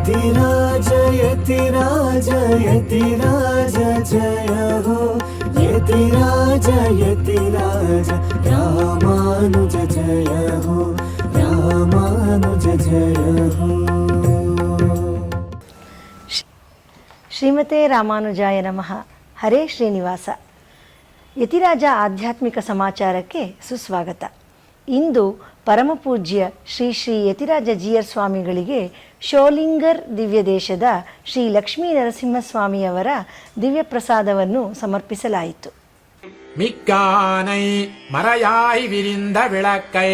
यतिराज यतिराज यतिराज जय हो यतिराज यतिराज रामानुज जय हो रामानुज जय हो। ಶ್ರೀಮತೆ ರಾಮಾನುಜಾಯ ನಮಃ. ಹರೇ ಶ್ರೀನಿವಾಸ. ಯತಿರಾಜ ಆಧ್ಯಾತ್ಮಿಕ ಸಮಾಚಾರಕ್ಕೆ ಸುಸ್ವಾಗತ. ಇಂದು ಪರಮಪೂಜ್ಯ ಶ್ರೀ ಶ್ರೀ ಯತಿರಾಜ ಜೀಯರ್ ಸ್ವಾಮಿಗಳಿಗೆ ಶೋಲಿಂಗರ್ ದಿವ್ಯ ದೇಶದ ಶ್ರೀ ಲಕ್ಷ್ಮೀ ನರಸಿಂಹಸ್ವಾಮಿಯವರ ದಿವ್ಯ ಪ್ರಸಾದವನ್ನು ಸಮರ್ಪಿಸಲಾಯಿತು. மிக்கானை மறையாய் விரிந்த விளக்கை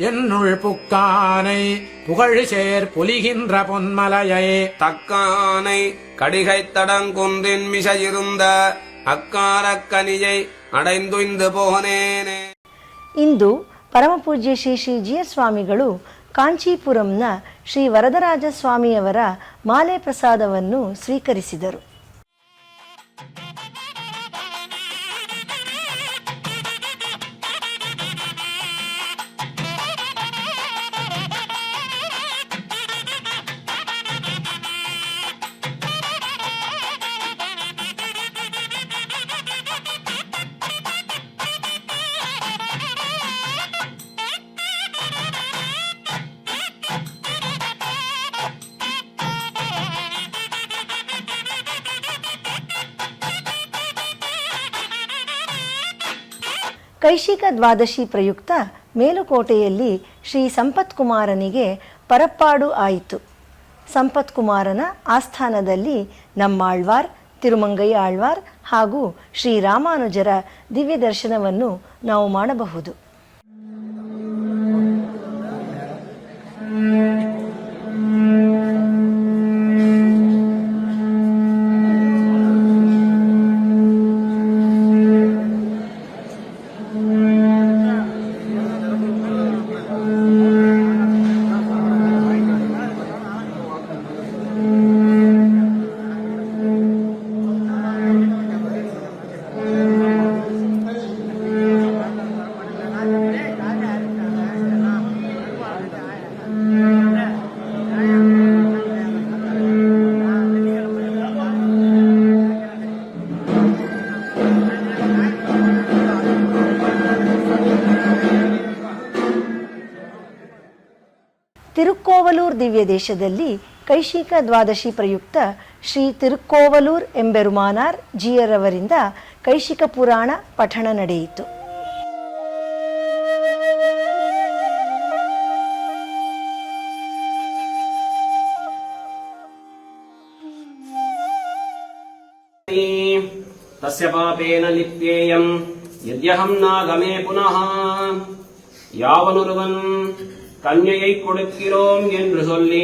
என்னுள் புக்கானை புகழ்சேர் பொலிகின்ற பொன்மலையை தக்கானை கடிகை தடங்குன்றின் மிசையிருந்த அக்காரக்கனியை அடைந்துய்ந்து போனேனே. ಇಂದು ಪರಮಪೂಜ್ಯ ಶ್ರೀ ಶ್ರೀ ಜೀಯರ್ ಸ್ವಾಮಿಗಳು ಕಾಂಚೀಪುರಂನ ಶ್ರೀ ವರದರಾಜ ಸ್ವಾಮಿಯವರ ಮಾಲೆ ಪ್ರಸಾದವನ್ನು ಸ್ವೀಕರಿಸಿದರು. ಕೈಶಿಕ ದ್ವಾದಶಿ ಪ್ರಯುಕ್ತ ಮೇಲುಕೋಟೆಯಲ್ಲಿ ಶ್ರೀ ಸಂಪತ್ ಕುಮಾರನಿಗೆ ಪರಪ್ಪಾಡು ಆಯಿತು. ಸಂಪತ್ ಕುಮಾರನ ಆಸ್ಥಾನದಲ್ಲಿ ನಮ್ಮಾಳ್ವಾರ್, ತಿರುಮಂಗಯ್ಯ ಆಳ್ವಾರ್ ಹಾಗೂ ಶ್ರೀ ರಾಮಾನುಜರ ದಿವ್ಯ ದರ್ಶನವನ್ನು ನಾವು ಮಾಡಬಹುದು. ತಿರುಕ್ಕೋವಲೂರ್ ದಿವ್ಯ ದೇಶದಲ್ಲಿ ಕೈಶಿಕ ದ್ವಾದಶಿ ಪ್ರಯುಕ್ತ ಶ್ರೀ ತಿರುಕ್ಕೋವಲೂರ್ ಎಂಬೆರುಮಾನಾರ್ ಜೀಯರವರಿಂದ ಕೈಶಿಕ ಪುರಾಣ ಪಠಣ ನಡೆಯಿತು. ತಸ್ಯ ಪಾಪೇನ ಲಿಪ್ಯೇಯಂ ಯದ್ಯಹಂ ನಾಗಮೇ ಪುನಃ யாவனொருவன் கன்யையை கொடுக்கிறோம் என்று சொல்லி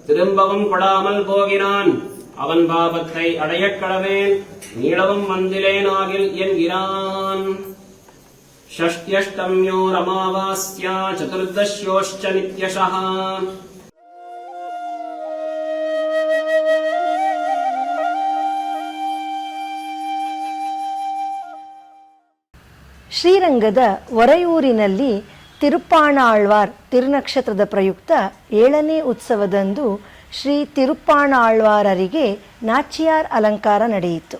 திரும்பவும் கொடாமல் போகிறான், அவன் பாபத்தை அடையக் கடவேன், நீளவும் வந்திலேனாகில் என்கிறான். ஷஷ்ட்யஷ்டம்யோ ரமாவாஸ்யா சதுர்தஷ்யோஷ்ச நித்யஷः. ಶ್ರೀರಂಗದ ಒರೆಯೂರಿನಲ್ಲಿ ತಿರುಪ್ಪಾಣಾಳ್ವಾರ್ ತಿರುನಕ್ಷತ್ರದ ಪ್ರಯುಕ್ತ 7ನೇ ಉತ್ಸವದಂದು ಶ್ರೀ ತಿರುಪ್ಪಾಣಾಳ್ವಾರರಿಗೆ ನಾಚಿಯಾರ್ ಅಲಂಕಾರ ನಡೆಯಿತು.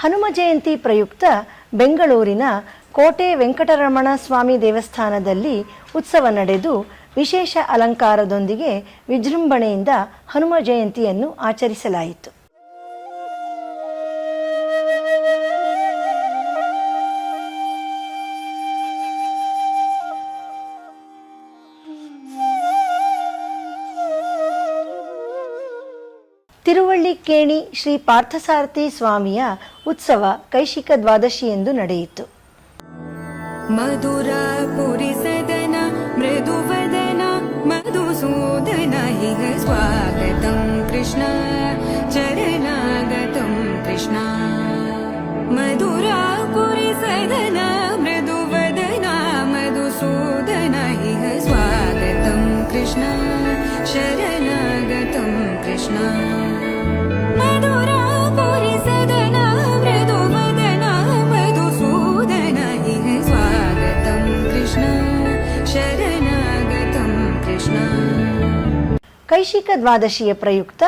ಹನುಮ ಜಯಂತಿ ಪ್ರಯುಕ್ತ ಬೆಂಗಳೂರಿನ ಕೋಟೆ ವೆಂಕಟರಮಣ ಸ್ವಾಮಿ ದೇವಸ್ಥಾನದಲ್ಲಿ ಉತ್ಸವ ನಡೆದು ವಿಶೇಷ ಅಲಂಕಾರದೊಂದಿಗೆ ವಿಜೃಂಭಣೆಯಿಂದ ಹನುಮ ಜಯಂತಿಯನ್ನು ಆಚರಿಸಲಾಯಿತು. ತಿರುವಳ್ಳಿಕ್ಕೇಣಿ ಶ್ರೀ ಪಾರ್ಥಸಾರಥಿ ಸ್ವಾಮಿಯ ಉತ್ಸವ ಕೈಶಿಕ ದ್ವಾದಶಿ ಎಂದು ನಡೆಯಿತು. ಮಧುರಾಪುರಿ ಸದನ ಮೃದುವದನ ಮಧುಸೂದನ ಹಿಗ ಸ್ವಾಗತಂ ಕೃಷ್ಣ ಚರಣಾಗತಂ ಕೃಷ್ಣ. ಮಧುರಾಪುರಿ ಸದನ ಮೃದುವದನ ಮಧುಸೂದನ ಹಿಗ ಸ್ವಾಗತಂ ಕೃಷ್ಣ ಶರಣಾಗತಂ स्वागतं कृष्ण मधुरापुरि सदना मृदुवदना मधुसूदन इह स्वागतं कृष्ण शरणागतं कृष्ण. ಕೈಶಿಕ ದ್ವಾದಶಿಯ ಪ್ರಯುಕ್ತ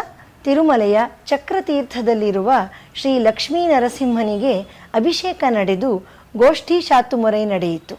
ತಿರುಮಲೆಯ ಚಕ್ರತೀರ್ಥದಲ್ಲಿರುವ ಶ್ರೀ ಲಕ್ಷ್ಮೀ ನರಸಿಂಹನಿಗೆ ಅಭಿಷೇಕ ನಡೆದು ಗೋಷ್ಠಿ ಶಾತುಮೊರೆ ನಡೆಯಿತು.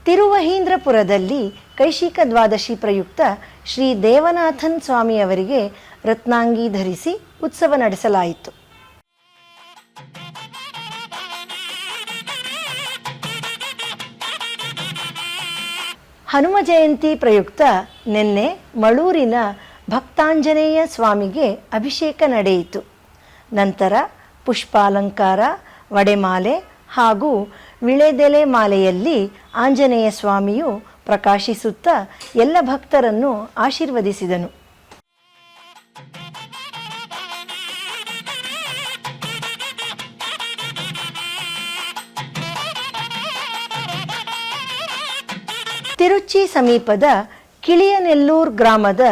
ತಿರುವಹೀಂದ್ರಪುರದಲ್ಲಿ ಕೈಶಿಕ ದ್ವಾದಶಿ ಪ್ರಯುಕ್ತ ಶ್ರೀ ದೇವನಾಥನ್ ಸ್ವಾಮಿಯವರಿಗೆ ರತ್ನಾಂಗಿ ಧರಿಸಿ ಉತ್ಸವ ನಡೆಸಲಾಯಿತು. ಹನುಮ ಜಯಂತಿ ಪ್ರಯುಕ್ತ ನಿನ್ನೆ ಮಳೂರಿನ ಭಕ್ತಾಂಜನೇಯ ಸ್ವಾಮಿಗೆ ಅಭಿಷೇಕ ನಡೆಯಿತು. ನಂತರ ಪುಷ್ಪಾಲಂಕಾರ, ವಡೆಮಾಲೆ ಹಾಗೂ ವಿಳೆದೆಲೆ ಮಾಲೆಯಲ್ಲಿ ಆಂಜನೇಯ ಸ್ವಾಮಿಯು ಪ್ರಕಾಶಿಸುತ್ತಾ ಎಲ್ಲ ಭಕ್ತರನ್ನು ಆಶೀರ್ವದಿಸಿದನು. ತಿರುಚಿ ಸಮೀಪದ ಕಿಳಿಯನೆಲ್ಲೂರ್ ಗ್ರಾಮದ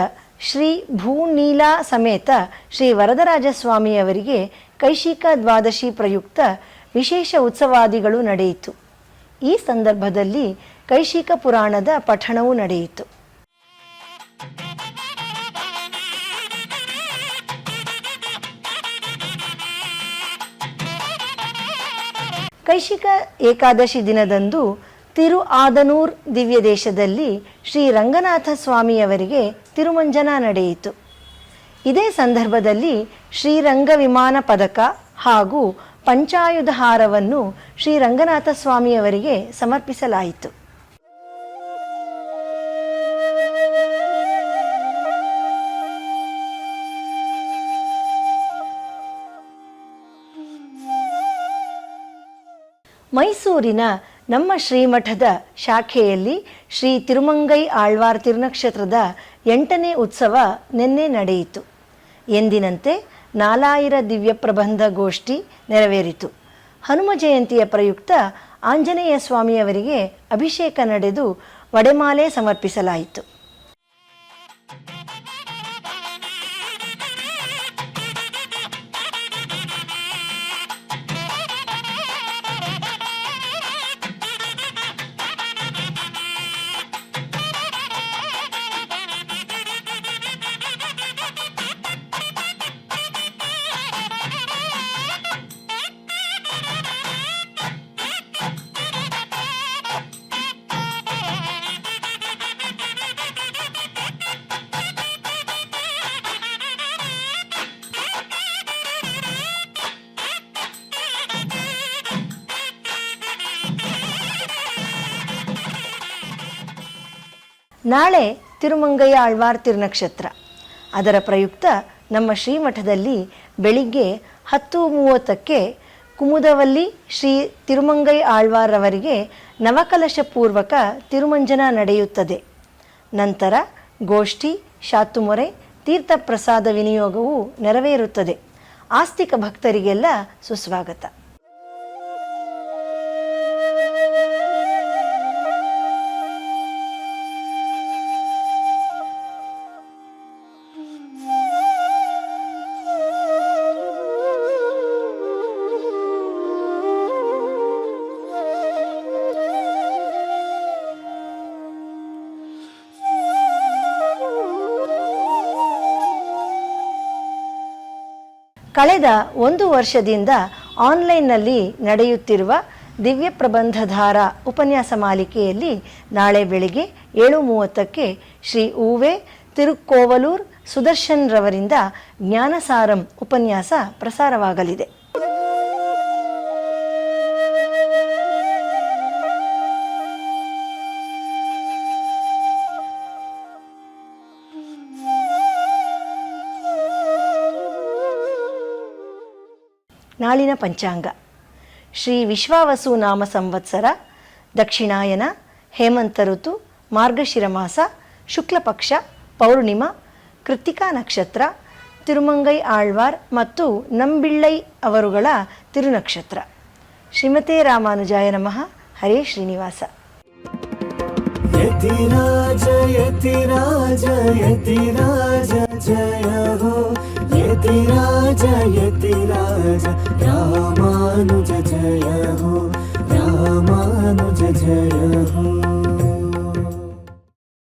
ಶ್ರೀ ಭೂನೀಲಾ ಸಮೇತ ಶ್ರೀ ವರದರಾಜ ಸ್ವಾಮಿಯವರಿಗೆ ಕೈಶಿಕ ದ್ವಾದಶಿ ಪ್ರಯುಕ್ತ ವಿಶೇಷ ಉತ್ಸವಾದಿಗಳು ನಡೆಯಿತು. ಈ ಸಂದರ್ಭದಲ್ಲಿ ಕೈಶಿಕ ಪುರಾಣದ ಪಠಣವೂ ನಡೆಯಿತು. ಕೈಶಿಕ ಏಕಾದಶಿ ದಿನದಂದು ತಿರು ಆದನೂರ್ ದಿವ್ಯ ದೇಶದಲ್ಲಿ ಶ್ರೀ ರಂಗನಾಥ ಸ್ವಾಮಿಯವರಿಗೆ ತಿರುಮಂಜನ ನಡೆಯಿತು. ಇದೇ ಸಂದರ್ಭದಲ್ಲಿ ಶ್ರೀರಂಗ ವಿಮಾನ ಪದಕ ಹಾಗೂ ಪಂಚಾಯುಧ ಹಾರವನ್ನು ಶ್ರೀ ರಂಗನಾಥ ಸ್ವಾಮಿಯವರಿಗೆ ಸಮರ್ಪಿಸಲಾಯಿತು. ಮೈಸೂರಿನ ನಮ್ಮ ಶ್ರೀಮಠದ ಶಾಖೆಯಲ್ಲಿ ಶ್ರೀ ತಿರುಮಂಗೈ ಆಳ್ವಾರ್ ತಿರುನಕ್ಷತ್ರದ 8ನೇ ಉತ್ಸವ ನಿನ್ನೆ ನಡೆಯಿತು. ಎಂದಿನಂತೆ 4000 ದಿವ್ಯ ಪ್ರಬಂಧ ಗೋಷ್ಠಿ ನೆರವೇರಿತು. ಹನುಮ ಜಯಂತಿಯ ಪ್ರಯುಕ್ತ ಆಂಜನೇಯ ಸ್ವಾಮಿಯವರಿಗೆ ಅಭಿಷೇಕ ನಡೆದು ವಡೆಮಾಲೆ ಸಮರ್ಪಿಸಲಾಯಿತು. ನಾಳೆ ತಿರುಮಂಗಯ್ಯ ಆಳ್ವಾರ್ ತಿರುನಕ್ಷತ್ರ. ಅದರ ಪ್ರಯುಕ್ತ ನಮ್ಮ ಶ್ರೀಮಠದಲ್ಲಿ ಬೆಳಿಗ್ಗೆ 10:30ಕ್ಕೆ ಕುಮುದವಲ್ಲಿ ಶ್ರೀ ತಿರುಮಂಗೈ ಆಳ್ವಾರವರಿಗೆ ನವಕಲಶ ಪೂರ್ವಕ ತಿರುಮಂಜನ ನಡೆಯುತ್ತದೆ. ನಂತರ ಗೋಷ್ಠಿ, ಶಾತುಮೊರೆ, ತೀರ್ಥ ಪ್ರಸಾದ ವಿನಿಯೋಗವು ನೆರವೇರುತ್ತದೆ. ಆಸ್ತಿಕ ಭಕ್ತರಿಗೆಲ್ಲ ಸುಸ್ವಾಗತ. ಕಳೆದ 1 ವರ್ಷದಿಂದ ಆನ್ಲೈನ್ನಲ್ಲಿ ನಡೆಯುತ್ತಿರುವ ದಿವ್ಯ ಪ್ರಬಂಧಧಾರ ಉಪನ್ಯಾಸ ಮಾಲಿಕೆಯಲ್ಲಿ ನಾಳೆ ಬೆಳಿಗ್ಗೆ 7:30ಕ್ಕೆ ಶ್ರೀ ಉವೆ ತಿರುಕ್ಕೋವಲೂರ್ ಸುದರ್ಶನ್ ರವರಿಂದ ಜ್ಞಾನಸಾರಂ ಉಪನ್ಯಾಸ ಪ್ರಸಾರವಾಗಲಿದೆ. ನಾಳಿನ ಪಂಚಾಂಗ. ಶ್ರೀ ವಿಶ್ವಾವಸು ನಾಮ ಸಂವತ್ಸರ, ದಕ್ಷಿಣಾಯನ, ಹೇಮಂತ ಋತು, ಮಾರ್ಗಶಿರ ಮಾಸ, ಶುಕ್ಲಪಕ್ಷ, ಪೌರ್ಣಿಮಾ, ಕೃತ್ತಿಕಾ ನಕ್ಷತ್ರ, ತಿರುಮಂಗೈ ಆಳ್ವಾರ್ ಮತ್ತು ನಂಬಿಳ್ಳೈ ಅವರುಗಳ ತಿರುನಕ್ಷತ್ರ. ಶ್ರೀಮತೆ ರಾಮಾನುಜಾಯ ನಮಃ. ಹರೇ ಶ್ರೀನಿವಾಸ. ಯತಿರಾಜ ಯತಿರಾಜ ಯತಿರಾಜ ಜಯ ಹೋ, ಯತಿರಾಜ ಯತಿರಾಜ ರಾಮಾನುಜ ಜಯ.